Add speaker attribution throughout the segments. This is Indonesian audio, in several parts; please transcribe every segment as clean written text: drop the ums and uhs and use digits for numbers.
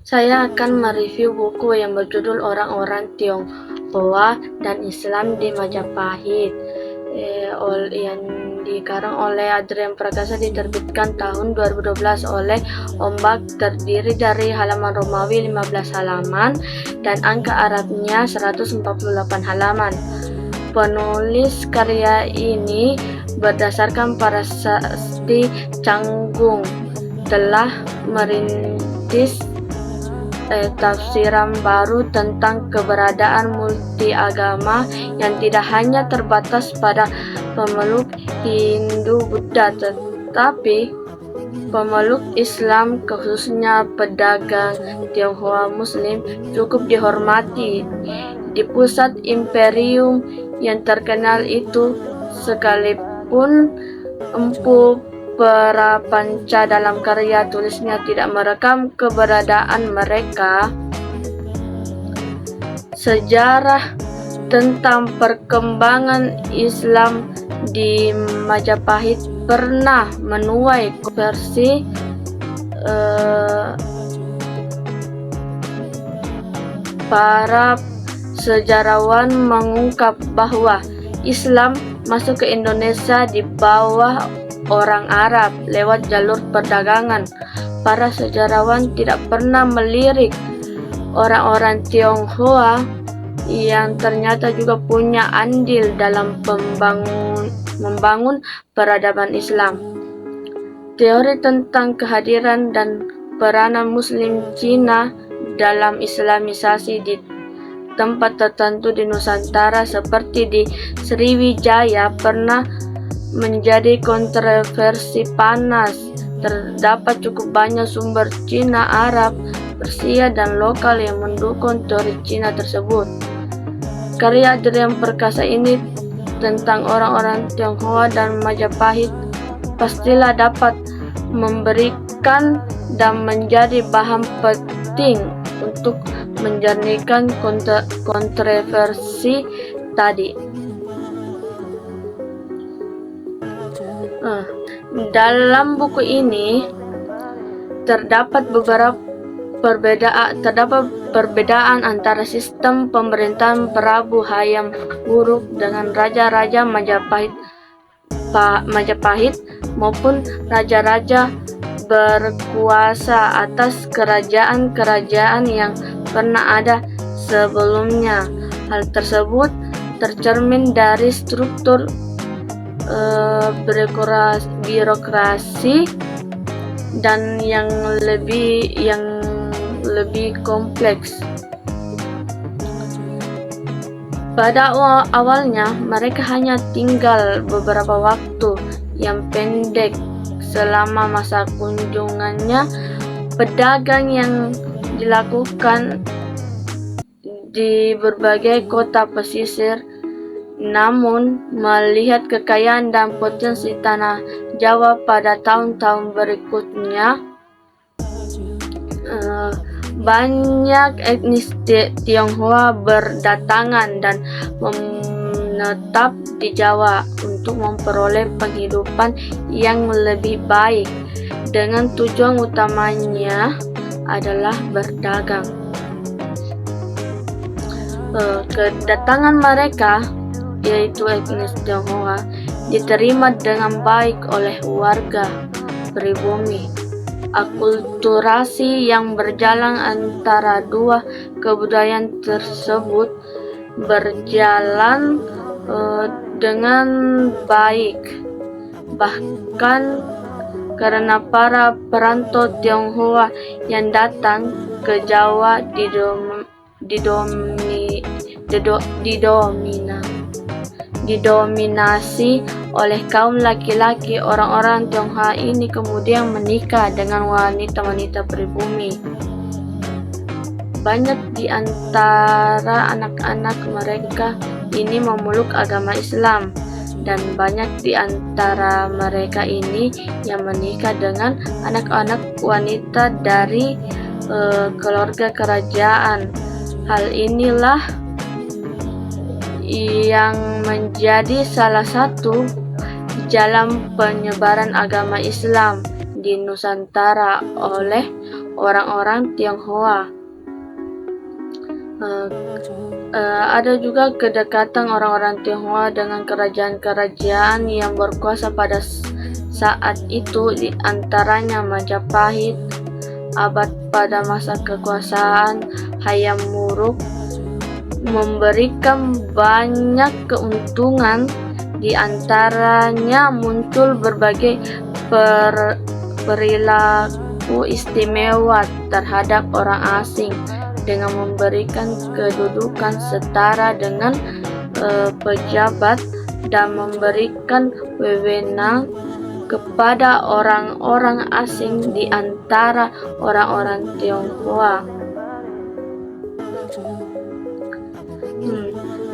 Speaker 1: Saya akan mereview buku yang berjudul Orang-orang Tionghoa dan Islam di Majapahit, yang dikarang oleh Adrian Prakasa, diterbitkan tahun 2012 oleh Ombak. Terdiri dari halaman Romawi 15 halaman dan angka Arabnya 148 halaman. Penulis karya ini berdasarkan prasasti Canggung telah merintis tafsiran baru tentang keberadaan multi-agama yang tidak hanya terbatas pada pemeluk Hindu-Buddha, tetapi pemeluk Islam, khususnya pedagang Tionghoa Muslim, cukup dihormati. Di pusat imperium yang terkenal itu, sekalipun Empu Prapanca dalam karya tulisnya tidak merekam keberadaan mereka, sejarah tentang perkembangan Islam di Majapahit pernah menuai versi para sejarawan mengungkap bahwa Islam masuk ke Indonesia di bawah orang Arab lewat jalur perdagangan. Para sejarawan tidak pernah melirik orang-orang Tionghoa yang ternyata juga punya andil dalam membangun peradaban Islam. Teori tentang kehadiran dan peranan Muslim Cina dalam Islamisasi di tempat tertentu di Nusantara seperti di Sriwijaya pernah menjadi kontroversi panas. Terdapat cukup banyak sumber Cina, Arab, Persia, dan lokal yang mendukung teori Cina tersebut. Karya Adrian Prakasa ini tentang orang-orang Tionghoa dan Majapahit pastilah dapat memberikan dan menjadi bahan penting untuk menjernihkan kontroversi tadi. Dalam buku ini terdapat beberapa perbedaan antara sistem pemerintahan Prabu Hayam Wuruk dengan raja-raja Majapahit maupun raja-raja berkuasa atas kerajaan-kerajaan yang pernah ada sebelumnya. Hal tersebut tercermin dari struktur birokrasi dan yang lebih kompleks. Pada awalnya mereka hanya tinggal beberapa waktu yang pendek selama masa kunjungannya. Pedagang yang dilakukan di berbagai kota pesisir. Namun, melihat kekayaan dan potensi tanah Jawa pada tahun-tahun berikutnya, banyak etnis Tionghoa berdatangan dan menetap di Jawa untuk memperoleh penghidupan yang lebih baik, dengan tujuan utamanya adalah berdagang. Kedatangan mereka, yaitu etnis Tionghoa, diterima dengan baik oleh warga pribumi. Akulturasi yang berjalan antara dua kebudayaan tersebut berjalan dengan baik, bahkan karena para perantau Tionghoa yang datang ke Jawa didominasi oleh kaum laki-laki. Orang-orang Tionghoa ini kemudian menikah dengan wanita-wanita pribumi. Banyak di antara anak-anak mereka ini memeluk agama Islam, dan banyak di antara mereka ini yang menikah dengan anak-anak wanita dari keluarga kerajaan. Hal inilah yang menjadi salah satu jalan penyebaran agama Islam di Nusantara oleh orang-orang Tionghoa. Ada juga kedekatan orang-orang Tionghoa dengan kerajaan-kerajaan yang berkuasa pada saat itu, di antaranya Majapahit abad pada masa kekuasaan Hayam Wuruk, memberikan banyak keuntungan. Di antaranya muncul berbagai perilaku istimewa terhadap orang asing dengan memberikan kedudukan setara dengan pejabat dan memberikan wewenang kepada orang-orang asing di antara orang-orang Tionghoa.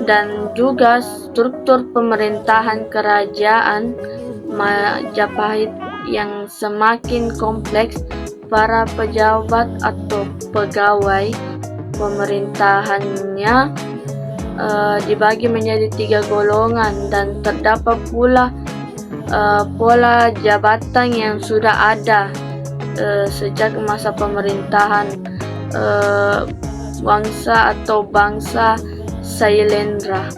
Speaker 1: Dan juga struktur pemerintahan kerajaan Majapahit yang semakin kompleks. Para pejabat atau pegawai pemerintahannya dibagi menjadi 3 golongan, dan terdapat pula pola jabatan yang sudah ada sejak masa pemerintahan bangsa Sailendra.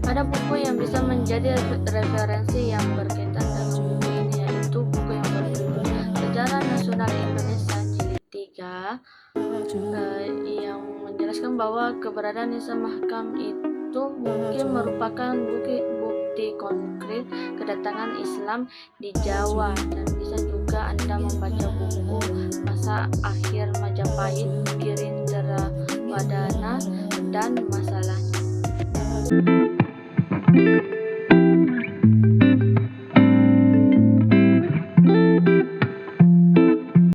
Speaker 1: Ada buku yang bisa menjadi referensi yang berkaitan dengan buku ini, yaitu buku yang berjudul Sejarah Nasional Indonesia Jilid 3, yang menjelaskan bahwa keberadaan Nisa Mahkam itu mungkin merupakan bukti konkret kedatangan Islam di Jawa. Dan bisa juga Anda membaca buku Masa Akhir Majapahit, Girindrawadana, dan Masalahnya.